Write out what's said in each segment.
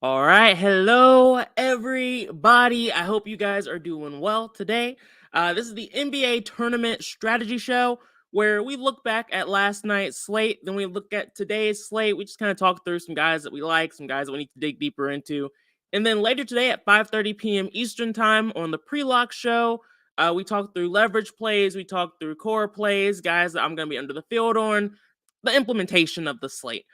All right. Hello, everybody. I hope you guys are doing well today. This is the NBA Tournament Strategy Show where we look back at last night's slate, then we look at today's slate. We just kind of talk through some guys that we like, some guys that we need to dig deeper into. And then later today at 5:30 p.m. Eastern Time on the Pre-Lock Show, we talk through leverage plays, we talk through core plays, guys that I'm going to be under the field on, the implementation of the slate.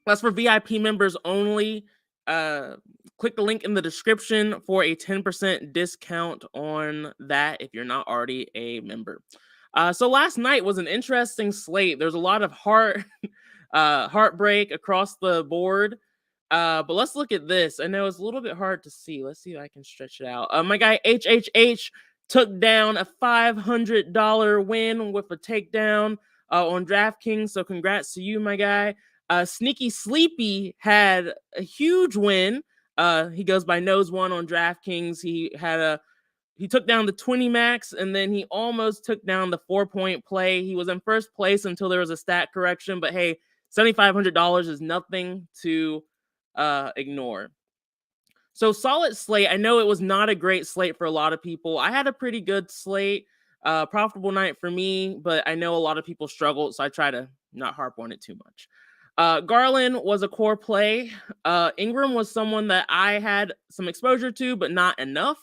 That's for VIP members only. Click the link in the description for a 10% discount on that if you're not already a member. So last night was an interesting slate. There's a lot of heartbreak across the board. But let's look at this. I know it's a little bit hard to see. Let's see if I can stretch it out. My guy HHH took down a $500 win with a takedown on DraftKings. So congrats to you, my guy. Sneaky Sleepy had a huge win. He goes by Nose One on DraftKings. He took down the 20 max, and then he almost took down the 4-point play. He was in first place until there was a stat correction, but hey, $7,500 is nothing to ignore. So solid slate. I know it was not a great slate for a lot of people. I had a pretty good slate, profitable night for me, but I know a lot of people struggled, so I try to not harp on it too much. Garland was a core play. Ingram was someone that I had some exposure to, but not enough.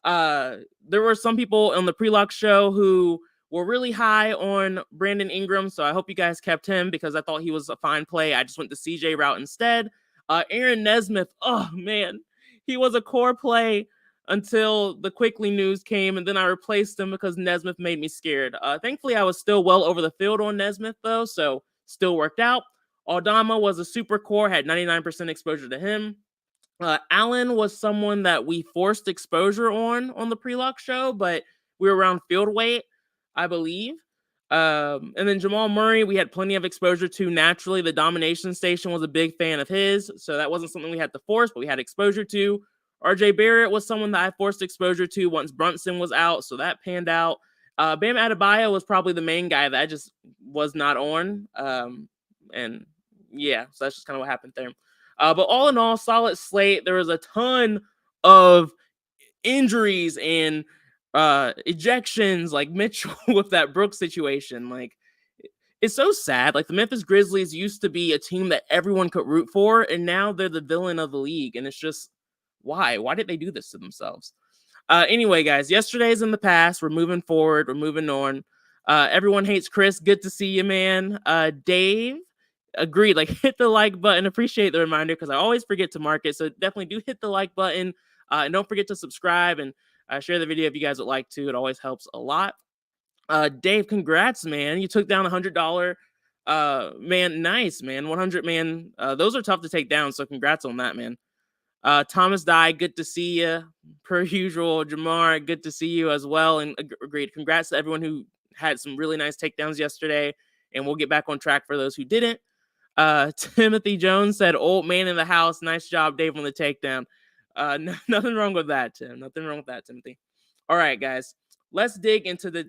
There were some people on the pre-lock show who were really high on Brandon Ingram, so I hope you guys kept him because I thought he was a fine play. I just went the CJ route instead. Aaron Nesmith, oh man, he was a core play until the Quickly news came, and then I replaced him because Nesmith made me scared. Thankfully, I was still well over the field on Nesmith, though, so still worked out. Aldama was a super core, had 99% exposure to him. Allen was someone that we forced exposure on the pre-lock show, but we were around field weight, I believe. And then Jamal Murray, we had plenty of exposure to naturally. The domination station was a big fan of his, so that wasn't something we had to force, but we had exposure to. RJ Barrett was someone that I forced exposure to once Brunson was out, so that panned out. Bam Adebayo was probably the main guy that I just was not on. And yeah, so that's just kind of what happened there. But all in all, solid slate. There was a ton of injuries and ejections, like Mitchell with that Brooks situation. Like, it's so sad. Like, the Memphis Grizzlies used to be a team that everyone could root for, and now they're the villain of the league. And it's just, why? Why did they do this to themselves? Anyway, guys, yesterday's in the past. We're moving forward. We're moving on. Everyone hates Chris. Good to see you, man. Dave, agreed. Like, hit the like button. Appreciate the reminder because I always forget to mark it. So definitely do hit the like button. And don't forget to subscribe and share the video if you guys would like to. It always helps a lot. Dave, congrats, man. You took down $100. Man, nice, man. 100, man. Those are tough to take down. So congrats on that, man. Thomas Dye, good to see you. Per usual, Jamar, good to see you as well. And agreed. Congrats to everyone who had some really nice takedowns yesterday. And we'll get back on track for those who didn't. Timothy Jones said, "Old man in the house. Nice job, Dave, on the takedown." Nothing wrong with that, Tim. Nothing wrong with that, Timothy. All right, guys. Let's dig into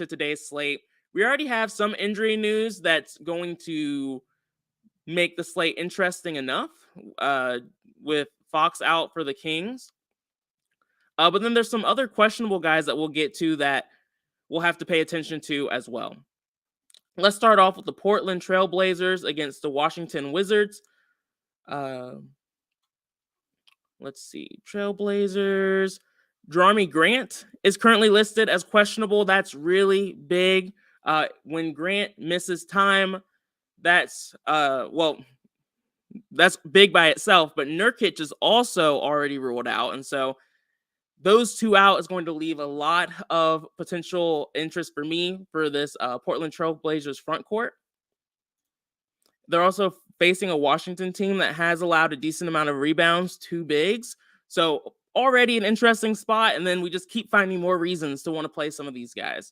today's slate. We already have some injury news that's going to make the slate interesting enough. With Fox out for the Kings. But then there's some other questionable guys that we'll get to that we'll have to pay attention to as well. Let's start off with the Portland Trailblazers against the Washington Wizards. Let's see. Trailblazers. Jerami Grant is currently listed as questionable. That's really big. When Grant misses time, that's big by itself. But Nurkic is also already ruled out. And so those two out is going to leave a lot of potential interest for me for this Portland Trailblazers front court. They're also facing a Washington team that has allowed a decent amount of rebounds to bigs. So already an interesting spot. And then we just keep finding more reasons to want to play some of these guys.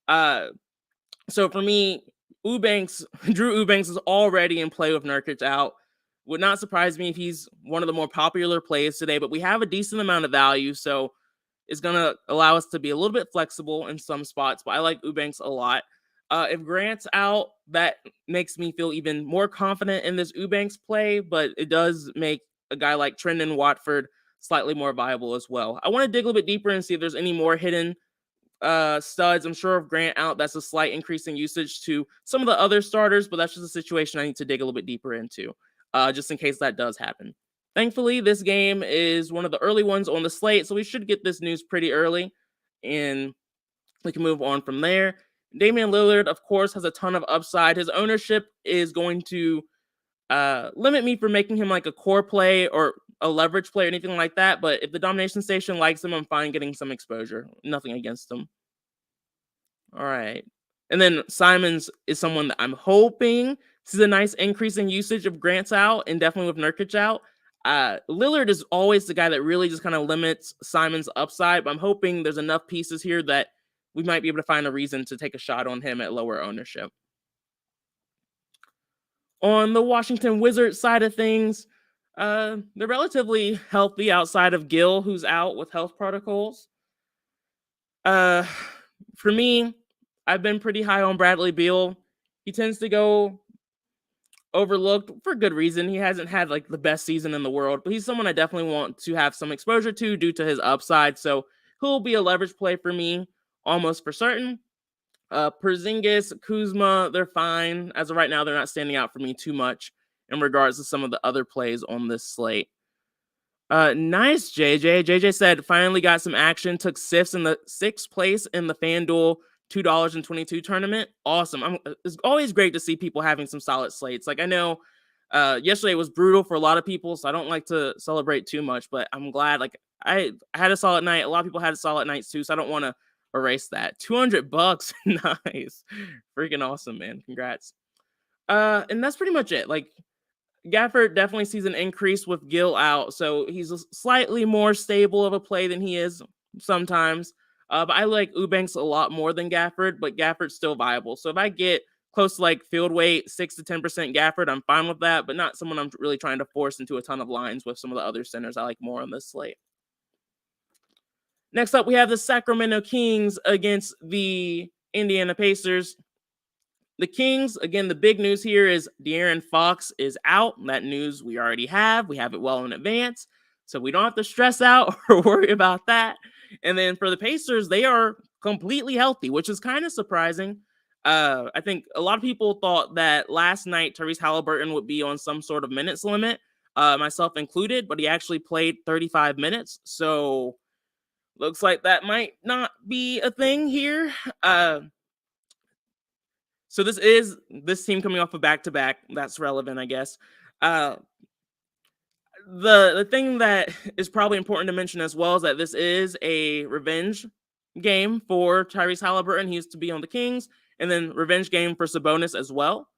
So for me, Drew Eubanks is already in play with Nurkic out. Would not surprise me if he's one of the more popular plays today, but we have a decent amount of value, so it's going to allow us to be a little bit flexible in some spots, but I like Eubanks a lot. If Grant's out, that makes me feel even more confident in this Eubanks play, but it does make a guy like Trendon Watford slightly more viable as well. I want to dig a little bit deeper and see if there's any more hidden studs. I'm sure if Grant out, that's a slight increase in usage to some of the other starters, but that's just a situation I need to dig a little bit deeper into, just in case that does happen. Thankfully, this game is one of the early ones on the slate, so we should get this news pretty early, and we can move on from there. Damian Lillard, of course, has a ton of upside. His ownership is going to limit me from making him like a core play or a leverage play or anything like that. But if the domination station likes him, I'm fine getting some exposure. Nothing against him. All right. And then Simons is someone that I'm hoping sees a nice increase in usage of Grant's out and definitely with Nurkic out. Lillard is always the guy that really just kind of limits Simon's upside, but I'm hoping there's enough pieces here that we might be able to find a reason to take a shot on him at lower ownership. On the Washington Wizards side of things, they're relatively healthy outside of Gill, who's out with health protocols. For me, I've been pretty high on Bradley Beal. He tends to go overlooked for good reason. He hasn't had like the best season in the world, but he's someone I definitely want to have some exposure to due to his upside. So he'll be a leverage play for me almost for certain. Porzingis, Kuzma, they're fine. As of right now, they're not standing out for me too much in regards to some of the other plays on this slate. Nice, JJ. JJ said finally got some action, took sifts in the 6th place in the FanDuel $2.22 tournament. Awesome. It's always great to see people having some solid slates. Like I know yesterday was brutal for a lot of people, so I don't like to celebrate too much, but I'm glad like I had a solid night. A lot of people had solid nights too, so I don't want to erase that. $200. Nice. Freaking awesome, man. Congrats. And that's pretty much it. Like Gafford definitely sees an increase with Gill out, so he's slightly more stable of a play than he is sometimes. But I like Eubanks a lot more than Gafford, but Gafford's still viable. So if I get close to like field weight, 6 to 10% Gafford, I'm fine with that, but not someone I'm really trying to force into a ton of lines with some of the other centers I like more on this slate. Next up, we have the Sacramento Kings against the Indiana Pacers. The Kings, again, the big news here is De'Aaron Fox is out. That news we already have. We have it well in advance, so we don't have to stress out or worry about that. And then for the Pacers, they are completely healthy, which is kind of surprising. I think a lot of people thought that last night Tyrese Halliburton would be on some sort of minutes limit, myself included, but he actually played 35 minutes. So looks like that might not be a thing here. So this is this team coming off a back-to-back. That's relevant, I guess. The thing that is probably important to mention as well is that this is a revenge game for Tyrese Halliburton. He used to be on the Kings, and then revenge game for Sabonis as well.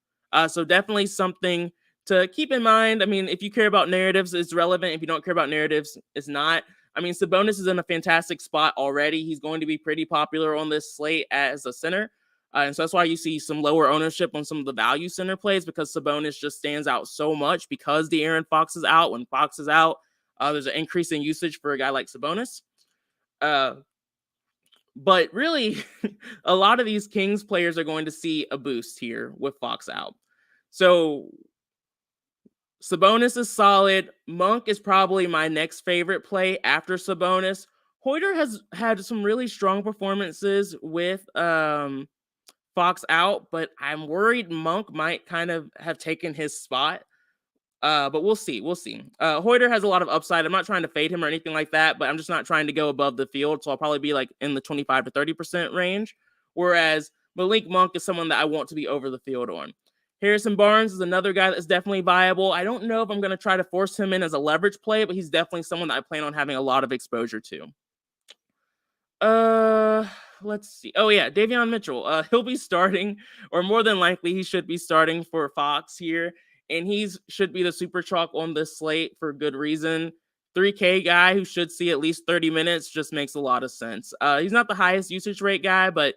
So definitely something to keep in mind. I mean, if you care about narratives, it's relevant. If you don't care about narratives, it's not. I mean, Sabonis is in a fantastic spot already. He's going to be pretty popular on this slate as a center. And so that's why you see some lower ownership on some of the value center plays, because Sabonis just stands out so much because De'Aaron Fox is out. When Fox is out, there's an increase in usage for a guy like Sabonis. But really, a lot of these Kings players are going to see a boost here with Fox out. So Sabonis is solid. Monk is probably my next favorite play after Sabonis. Hoyter has had some really strong performances with Fox out, but I'm worried Monk might kind of have taken his spot. But we'll see. We'll see. Hoyter has a lot of upside. I'm not trying to fade him or anything like that, but I'm just not trying to go above the field. So I'll probably be like in the 25 to 30% range. Whereas Malik Monk is someone that I want to be over the field on. Harrison Barnes is another guy that's definitely viable. I don't know if I'm going to try to force him in as a leverage play, but he's definitely someone that I plan on having a lot of exposure to. Let's see. Oh yeah, Davion Mitchell. He'll be starting, or more than likely he should be starting for Fox here, and should be the super chalk on this slate for good reason. 3K guy who should see at least 30 minutes just makes a lot of sense. He's not the highest usage rate guy, but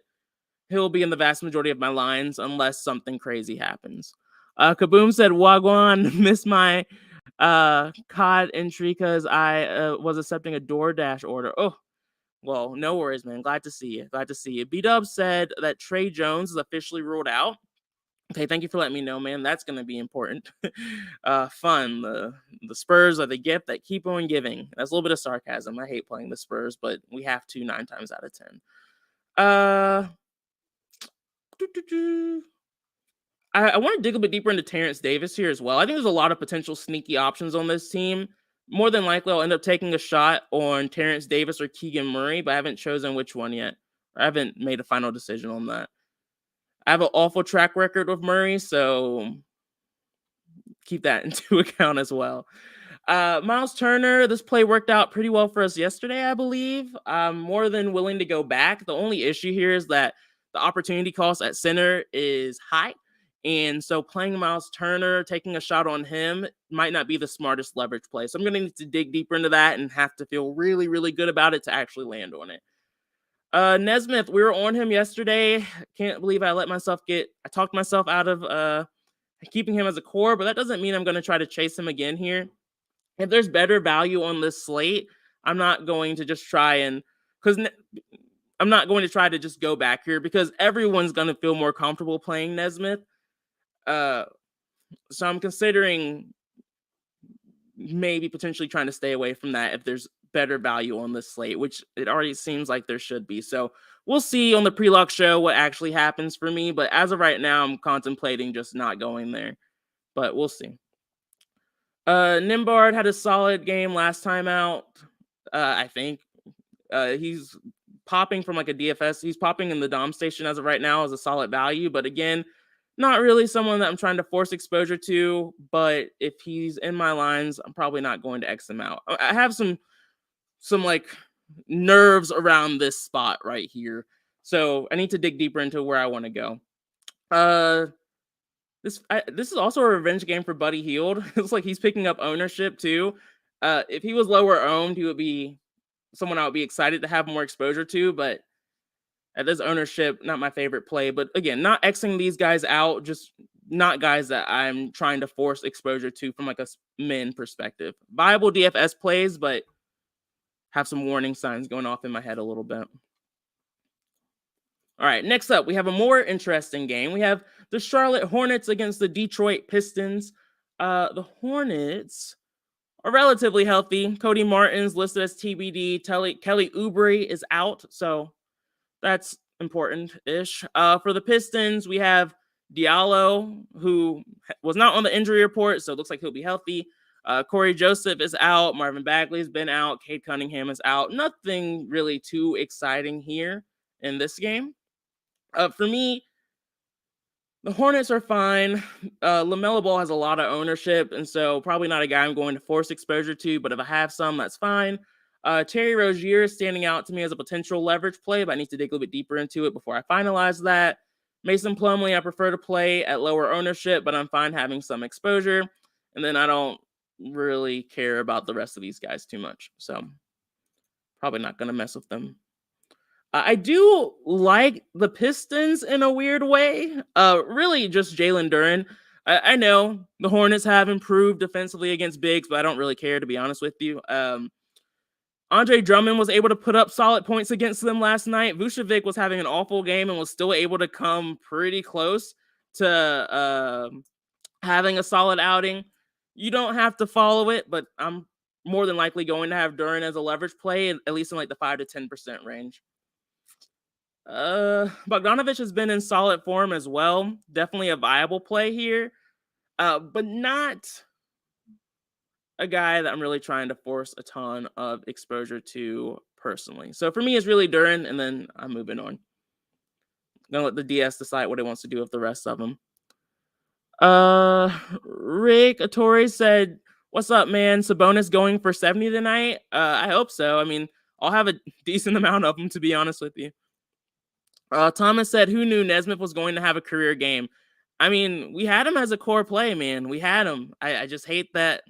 he'll be in the vast majority of my lines unless something crazy happens. Kaboom said, Wagwan, missed my COD entry because I was accepting a DoorDash order. Oh, Well, no worries, man. Glad to see you. Glad to see you. B-Dub said that Trey Jones is officially ruled out. Okay, thank you for letting me know, man. That's going to be important. Fun. The Spurs are the gift that keep on giving. That's a little bit of sarcasm. I hate playing the Spurs, but we have to 9 times out of 10. I want to dig a bit deeper into Terrence Davis here as well. I think there's a lot of potential sneaky options on this team. More than likely, I'll end up taking a shot on Terrence Davis or Keegan Murray, but I haven't chosen which one yet. I haven't made a final decision on that. I have an awful track record with Murray, so keep that into account as well. Miles Turner, this play worked out pretty well for us yesterday, I believe. I'm more than willing to go back. The only issue here is that the opportunity cost at center is high. And so playing Miles Turner, taking a shot on him might not be the smartest leverage play. So I'm going to need to dig deeper into that and have to feel really, really good about it to actually land on it. Nesmith, we were on him yesterday. Can't believe I talked myself out of keeping him as a core, but that doesn't mean I'm going to try to chase him again here. If there's better value on this slate, I'm not going to just I'm not going to try to just go back here because everyone's going to feel more comfortable playing Nesmith. So I'm considering maybe potentially trying to stay away from that if there's better value on this slate, which it already seems like there should be. So we'll see on the pre-lock show what actually happens for me. But as of right now, I'm contemplating just not going there. But we'll see. Nimbard had a solid game last time out. I think he's popping from like a DFS. He's popping in the Dom station as of right now as a solid value. But again, not really someone that I'm trying to force exposure to. But if he's in my lines, I'm probably not going to X him out. I have some like nerves around this spot right here. So I need to dig deeper into where I want to go. This is also a revenge game for Buddy Hield. It's like he's picking up ownership too. If he was lower owned, he would be someone I would be excited to have more exposure to, but at this ownership, not my favorite play. But again, not Xing these guys out, just not guys that I'm trying to force exposure to from like a min perspective. Viable DFS plays, but have some warning signs going off in my head a little bit. All right, next up, we have a more interesting game. We have the Charlotte Hornets against the Detroit Pistons. The Hornets are relatively healthy. Cody Martin's listed as TBD. Kelly Oubre is out, so that's important-ish. For the Pistons, we have Diallo, who was not on the injury report, so it looks like he'll be healthy. Corey Joseph is out. Marvin Bagley's been out. Cade Cunningham is out. Nothing really too exciting here in this game. For me, the Hornets are fine. LaMelo Ball has a lot of ownership, and so probably not a guy I'm going to force exposure to, but if I have some, that's fine. Terry Rozier is standing out to me as a potential leverage play, but I need to dig a little bit deeper into it before I finalize that. Mason Plumlee, I prefer to play at lower ownership, but I'm fine having some exposure. And then I don't really care about the rest of these guys too much, so probably not going to mess with them. I do like the Pistons in a weird way. Really just Jalen Duren. I know the Hornets have improved defensively against bigs, but I don't really care, to be honest with you. Andre Drummond was able to put up solid points against them last night. Vucevic was having an awful game and was still able to come pretty close to having a solid outing. You don't have to follow it, but I'm more than likely going to have Duren as a leverage play, at least in like the 5 to 10% range. Bogdanovich has been in solid form as well. Definitely a viable play here, but not a guy that I'm really trying to force a ton of exposure to personally. So for me, it's really Duren, and then I'm moving on. I'm gonna let the DS decide what he wants to do with the rest of them. Rick Atori said, "What's up, man? Sabonis going for 70 tonight? I hope so. I mean, I'll have a decent amount of them, to be honest with you." Thomas said, "Who knew Nesmith was going to have a career game?" I mean, we had him as a core play, man. We had him. I just hate that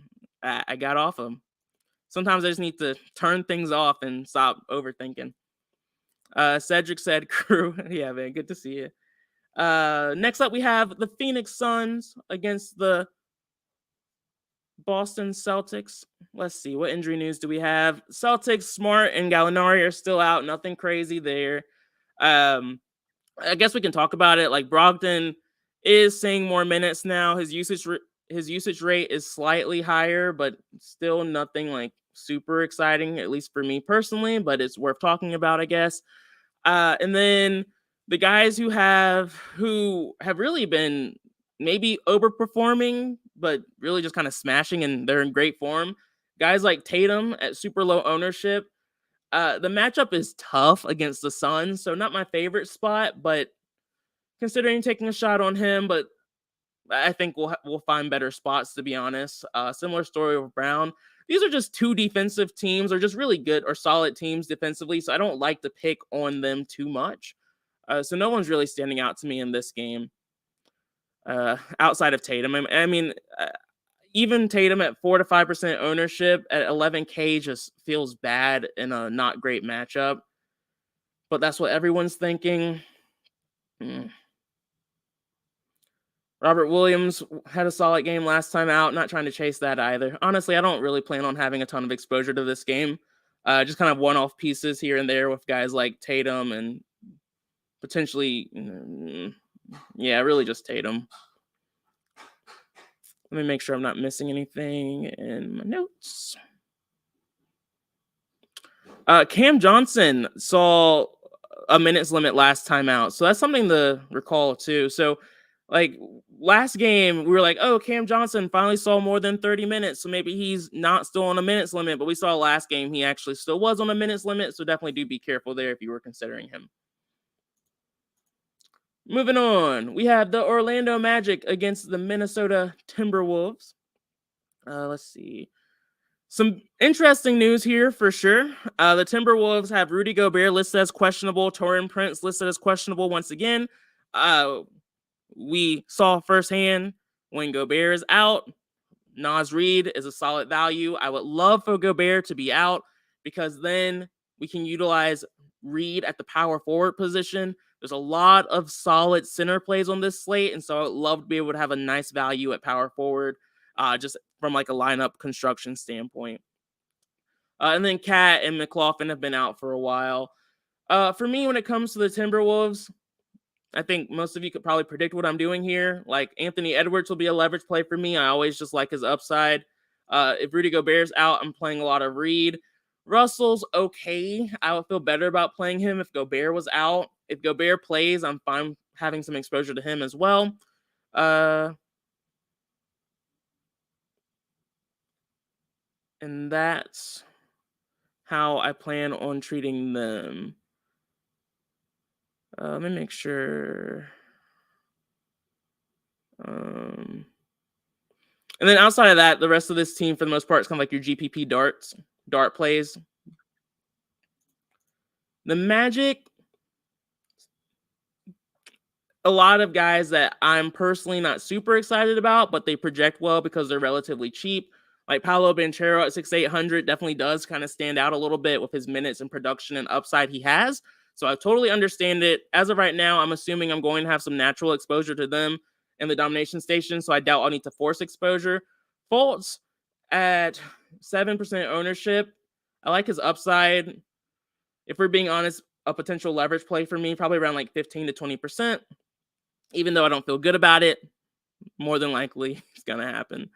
I got off him. Sometimes I just need to turn things off and stop overthinking. Cedric said, "Crew." Yeah, man, good to see you. Next up, we have the Phoenix Suns against the Boston Celtics. Let's see, what injury news do we have? Celtics, Smart and Gallinari are still out. Nothing crazy there. Um, I guess we can talk about it. Like Brogdon is seeing more minutes now. His usage rate is slightly higher, but still nothing like super exciting, at least for me personally. But it's worth talking about, I guess. And then the guys who have really been maybe overperforming, but really just kind of smashing and they're in great form. Guys like Tatum at super low ownership. The matchup is tough against the Suns, so not my favorite spot, but considering taking a shot on him, but I think we'll find better spots, to be honest. Similar story with Brown. These are just two defensive teams, or just really good or solid teams defensively, so I don't like to pick on them too much. So no one's really standing out to me in this game outside of Tatum. I mean, even Tatum at 4 to 5% ownership at 11K just feels bad in a not great matchup. But that's what everyone's thinking. Robert Williams had a solid game last time out. Not trying to chase that either. Honestly, I don't really plan on having a ton of exposure to this game. Just kind of one-off pieces here and there with guys like Tatum and potentially, really just Tatum. Let me make sure I'm not missing anything in my notes. Cam Johnson saw a minutes limit last time out, so that's something to recall too. So, like last game, we were like, "Oh, Cam Johnson finally saw more than 30 minutes, so maybe he's not still on a minutes limit." But we saw last game he actually still was on a minutes limit, so definitely do be careful there if you were considering him. Moving on, we have the Orlando Magic against the Minnesota Timberwolves. Let's see. Some interesting news here for sure. The Timberwolves have Rudy Gobert listed as questionable, Taurean Prince listed as questionable once again. We saw firsthand when Gobert is out, Naz Reid is a solid value. I would love for Gobert to be out because then we can utilize Reid at the power forward position. There's a lot of solid center plays on this slate, and so I would love to be able to have a nice value at power forward, just from like a lineup construction standpoint. And then Cat and McLaughlin have been out for a while. For me, when it comes to the Timberwolves, I think most of you could probably predict what I'm doing here. Like Anthony Edwards will be a leverage play for me. I always just like his upside. If Rudy Gobert's out, I'm playing a lot of Reid. Russell's okay. I would feel better about playing him if Gobert was out. If Gobert plays, I'm fine having some exposure to him as well. And that's how I plan on treating them. Let me make sure. And then outside of that, the rest of this team, for the most part, is kind of like your GPP dart plays. The Magic, a lot of guys that I'm personally not super excited about, but they project well because they're relatively cheap. Like Paolo Banchero at 6,800 definitely does kind of stand out a little bit with his minutes and production and upside he has. So I totally understand it. As of right now, I'm assuming I'm going to have some natural exposure to them in the domination station, so I doubt I'll need to force exposure. Fultz at 7% ownership. I like his upside. If we're being honest, a potential leverage play for me, probably around like 15 to 20%. Even though I don't feel good about it, more than likely it's going to happen.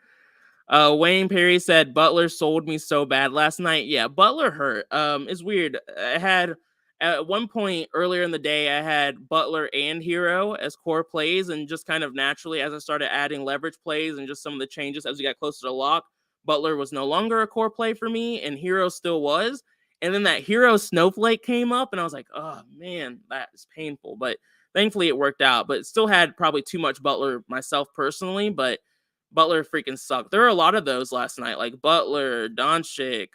Wayne Perry said Butler sold me so bad last night. Yeah, Butler hurt. It's weird. I had at one point earlier in the day, I had Butler and Hero as core plays, and just kind of naturally as I started adding leverage plays and just some of the changes as we got closer to lock, Butler was no longer a core play for me, and Hero still was. And then that Hero snowflake came up, and I was like, oh man, that is painful. But thankfully it worked out. But still had probably too much Butler myself personally, but Butler freaking sucked. There were a lot of those last night, like Butler, Doncic,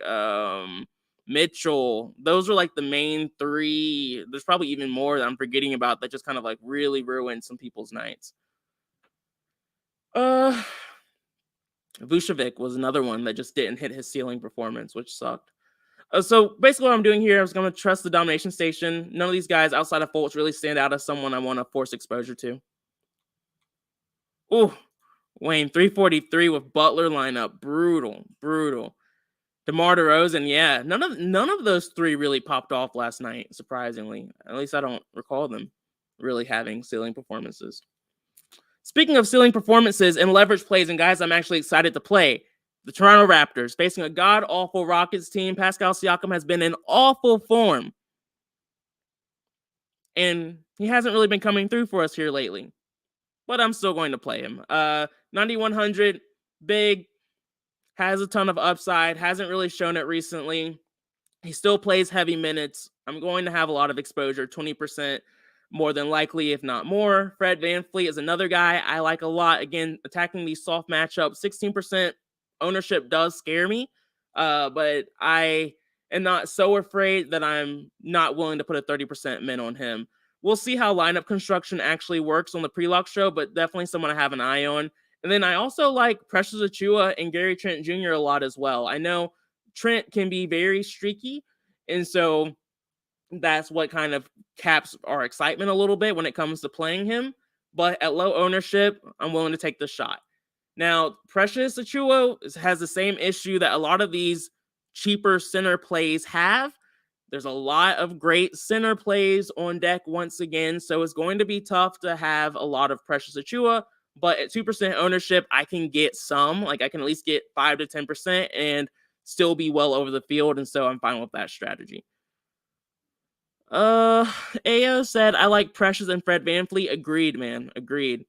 Mitchell. Those were like the main three. There's probably even more that I'm forgetting about that just kind of like really ruined some people's nights. Vucevic was another one that just didn't hit his ceiling performance, which sucked. So basically what I'm doing here is going to trust the domination station. None of these guys outside of Fultz really stand out as someone I want to force exposure to. Ooh, Wayne, 343 with Butler lineup. Brutal. DeMar DeRozan, yeah. None of those three really popped off last night, surprisingly. At least I don't recall them really having ceiling performances. Speaking of ceiling performances and leverage plays and guys I'm actually excited to play, the Toronto Raptors facing a god-awful Rockets team. Pascal Siakam has been in awful form. And he hasn't really been coming through for us here lately. But I'm still going to play him. 9,100, big, has a ton of upside, hasn't really shown it recently. He still plays heavy minutes. I'm going to have a lot of exposure, 20% more than likely, if not more. Fred VanVleet is another guy I like a lot. Again, attacking these soft matchups, 16% ownership does scare me, but I am not so afraid that I'm not willing to put a 30% min on him. We'll see how lineup construction actually works on the pre-lock show, but definitely someone I have an eye on. And then I also like Precious Achiuwa and Gary Trent Jr. a lot as well. I know Trent can be very streaky, and so that's what kind of caps our excitement a little bit when it comes to playing him. But at low ownership, I'm willing to take the shot. Now, Precious Achiuwa has the same issue that a lot of these cheaper center plays have. There's a lot of great center plays on deck once again, so it's going to be tough to have a lot of Precious Achiuwa. But at 2% ownership, I can get some. Like, I can at least get 5 to 10% and still be well over the field, and so I'm fine with that strategy. AO said, I like Precious and Fred VanVleet. Agreed, man. Agreed.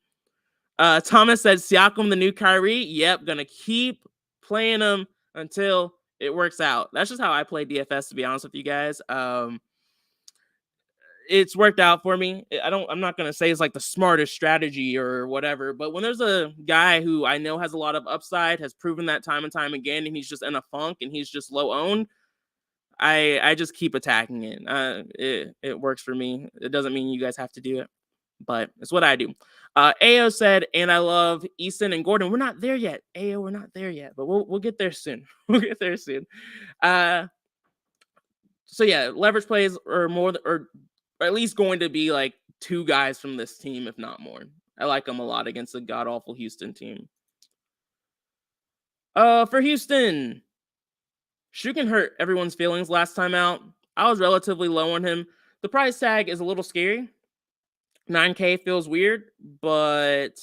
Thomas said, Siakam, the new Kyrie. Yep, gonna keep playing him until it works out. That's just how I play DFS, to be honest with you guys. It's worked out for me. I'm not gonna say it's like the smartest strategy or whatever, but when there's a guy who I know has a lot of upside, has proven that time and time again, and he's just in a funk and he's just low owned, I just keep attacking it. It works for me. It doesn't mean you guys have to do it, but it's what I do. AO said, and I love Easton and Gordon. We're not there yet. AO, we're not there yet, but we'll get there soon. We'll get there soon. So yeah, leverage plays are more or at least going to be like two guys from this team, if not more. I like them a lot against a god awful Houston team. For Houston, Shukin hurt everyone's feelings last time out. I was relatively low on him. The price tag is a little scary. 9K feels weird, but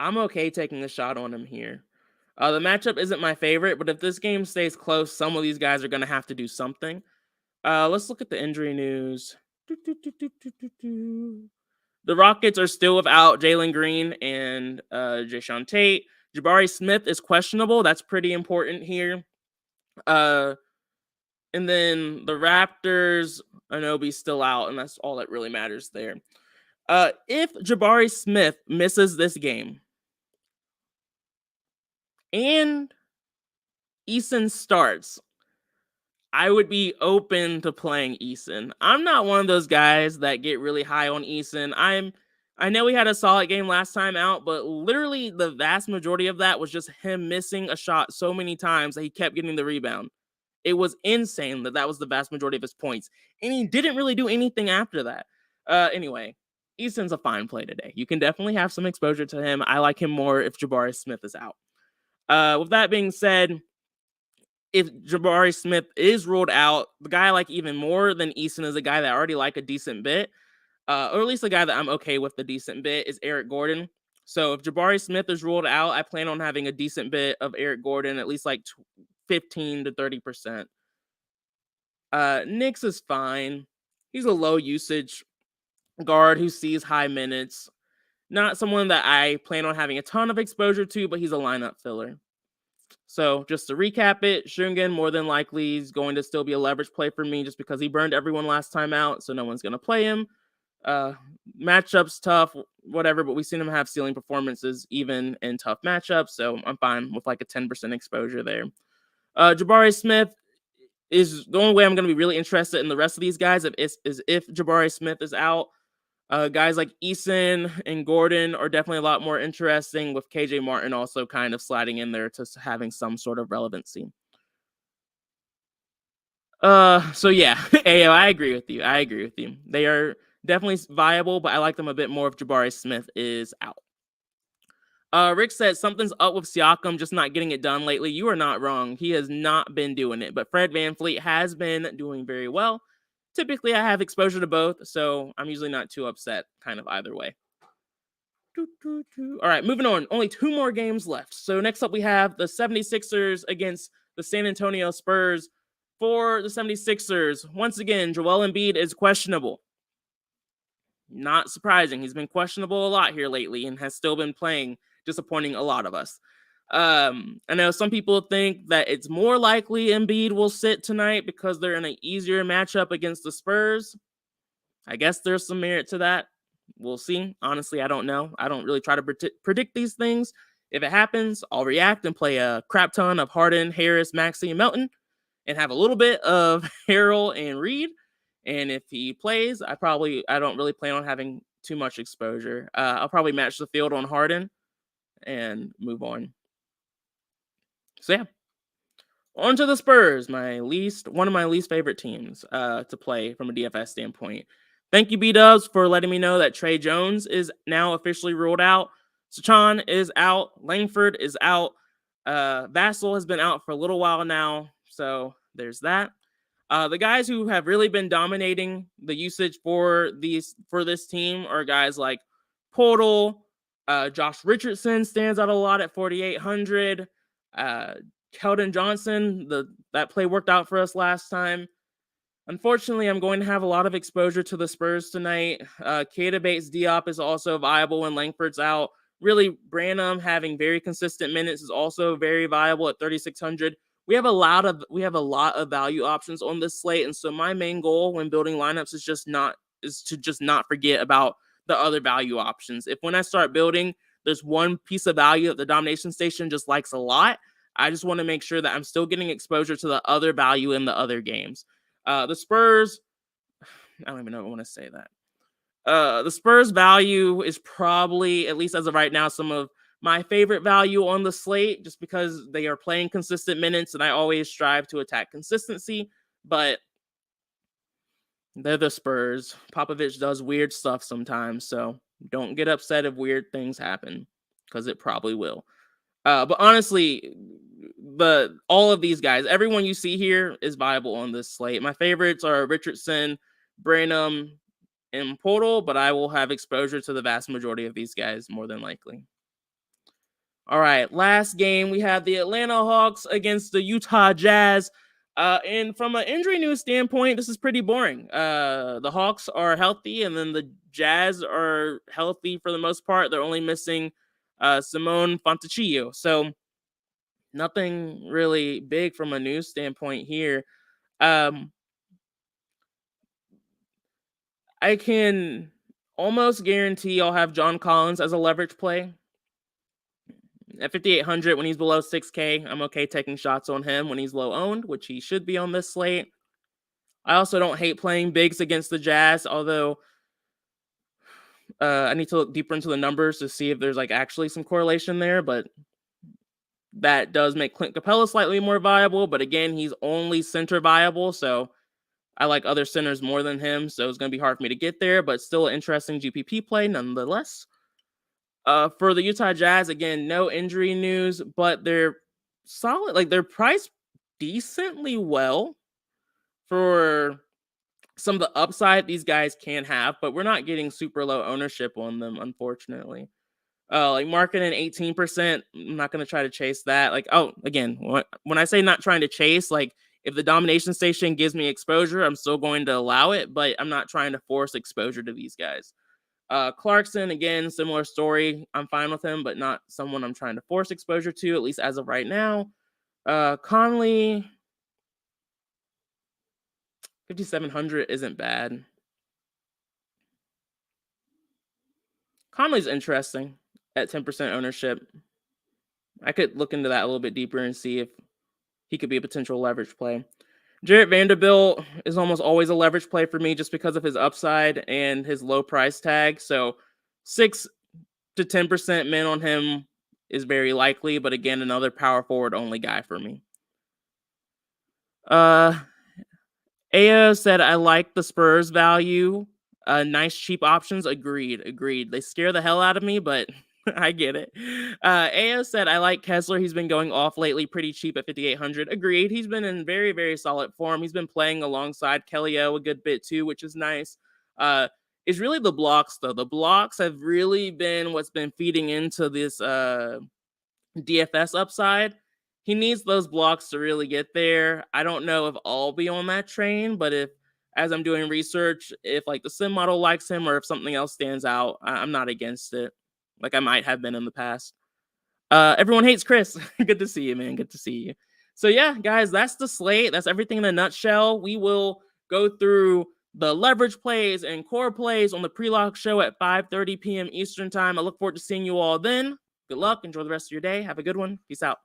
I'm okay taking a shot on him here. The matchup isn't my favorite, but if this game stays close, some of these guys are going to have to do something. Let's look at the injury news. The Rockets are still without Jalen Green and Jayshawn Tate. Jabari Smith is questionable. That's pretty important here. And then the Raptors, Anobi's still out, and that's all that really matters there. If Jabari Smith misses this game and Eason starts, I would be open to playing Eason. I'm not one of those guys that get really high on Eason. I know he had a solid game last time out, but literally the vast majority of that was just him missing a shot so many times that he kept getting the rebound. It was insane that was the vast majority of his points, and he didn't really do anything after that. Anyway, Eason's a fine play today. You can definitely have some exposure to him. I like him more if Jabari Smith is out. With that being said, if Jabari Smith is ruled out, the guy I like even more than Eason is a guy that I already like a decent bit, or at least a guy that I'm okay with the decent bit, is Eric Gordon. So if Jabari Smith is ruled out, I plan on having a decent bit of Eric Gordon, at least like 15 to 30%. Knicks is fine. He's a low usage guard who sees high minutes. Not someone that I plan on having a ton of exposure to, but he's a lineup filler. So just to recap it, Shungan more than likely is going to still be a leverage play for me just because he burned everyone last time out, so no one's going to play him. Matchups tough, whatever, but we've seen him have ceiling performances even in tough matchups, so I'm fine with like a 10% exposure there. Jabari Smith is the only way I'm going to be really interested in the rest of these guys is if Jabari Smith is out. Guys like Eason and Gordon are definitely a lot more interesting, with KJ Martin also kind of sliding in there to having some sort of relevancy. So yeah, Ayo, I agree with you. They are definitely viable, but I like them a bit more if Jabari Smith is out. Rick said something's up with Siakam just not getting it done lately. You are not wrong. He has not been doing it, but Fred VanVleet has been doing very well. Typically, I have exposure to both, so I'm usually not too upset kind of either way. All right, moving on. Only 2 more games left. So next up we have the 76ers against the San Antonio Spurs. For the 76ers, once again, Joel Embiid is questionable. Not surprising. He's been questionable a lot here lately and has still been playing, disappointing a lot of us. I know some people think that it's more likely Embiid will sit tonight because they're in an easier matchup against the Spurs. I guess there's some merit to that. We'll see. Honestly, I don't know. I don't really try to predict these things. If it happens, I'll react and play a crap ton of Harden, Harris, Maxey, and Melton and have a little bit of Harrell and Reed. And if he plays, I don't really plan on having too much exposure. I'll probably match the field on Harden and move on. So yeah. On to the Spurs, one of my least favorite teams to play from a DFS standpoint. Thank you, B-Dubs, for letting me know that Trey Jones is now officially ruled out. Sachan is out. Langford is out. Vassell has been out for a little while now, so there's that. The guys who have really been dominating the usage for this team are guys like Portal. Josh Richardson stands out a lot at 4,800. Keldon Johnson, that play worked out for us last time. Unfortunately, I'm going to have a lot of exposure to the Spurs tonight. Keita Bates-Diop is also viable when Langford's out. Really, Branham having very consistent minutes is also very viable at 3,600. We have a lot of value options on this slate, and so my main goal when building lineups is to just not forget about the other value options. If when I start building, there's one piece of value that the domination station just likes a lot, I just want to make sure that I'm still getting exposure to the other value in the other games. The Spurs, I don't even know if I want to say that. The Spurs value is probably, at least as of right now, some of my favorite value on the slate, just because they are playing consistent minutes and I always strive to attack consistency, but they're the Spurs. Popovich does weird stuff sometimes, so don't get upset if weird things happen, because it probably will. But honestly, all of these guys, everyone you see here is viable on this slate. My favorites are Richardson, Branham, and Portal, but I will have exposure to the vast majority of these guys more than likely. All right, last game, we have the Atlanta Hawks against the Utah Jazz. And from an injury news standpoint, this is pretty boring. The Hawks are healthy, and then the Jazz are healthy for the most part. They're only missing Simone Fontecchio. So nothing really big from a news standpoint here. I can almost guarantee I'll have John Collins as a leverage play. At 5,800, when he's below 6K, I'm okay taking shots on him when he's low owned, which he should be on this slate. I also don't hate playing bigs against the Jazz, although I need to look deeper into the numbers to see if there's actually some correlation there, but that does make Clint Capella slightly more viable, but again, he's only center viable, so I like other centers more than him, so it's going to be hard for me to get there, but still an interesting GPP play nonetheless. For the Utah Jazz, again, no injury news, but they're solid. They're priced decently well for some of the upside these guys can have, but we're not getting super low ownership on them, unfortunately. Marketing 18%, I'm not going to try to chase that. Again, when I say not trying to chase, if the domination station gives me exposure, I'm still going to allow it, but I'm not trying to force exposure to these guys. Clarkson, again, similar story. I'm fine with him, but not someone I'm trying to force exposure to, at least as of right now. Conley, 5,700 isn't bad. Conley's interesting at 10% ownership. I could look into that a little bit deeper and see if he could be a potential leverage play. Jarrett Vanderbilt is almost always a leverage play for me just because of his upside and his low price tag. So 6 to 10% min on him is very likely, but again, another power forward only guy for me. Aya said, I like the Spurs value. Nice cheap options. Agreed. They scare the hell out of me, but I get it. AO said, I like Kessler. He's been going off lately, pretty cheap at 5,800. Agreed. He's been in very, very solid form. He's been playing alongside Kelly O a good bit too, which is nice. It's really the blocks, though. The blocks have really been what's been feeding into this DFS upside. He needs those blocks to really get there. I don't know if I'll be on that train, but if, as I'm doing research, if like the sim model likes him or if something else stands out, I'm not against it. Like I might have been in the past. Everyone hates Chris. Good to see you, man. Good to see you. So yeah, guys, that's the slate. That's everything in a nutshell. We will go through the leverage plays and core plays on the pre-lock show at 5:30 p.m. Eastern time. I look forward to seeing you all then. Good luck. Enjoy the rest of your day. Have a good one. Peace out.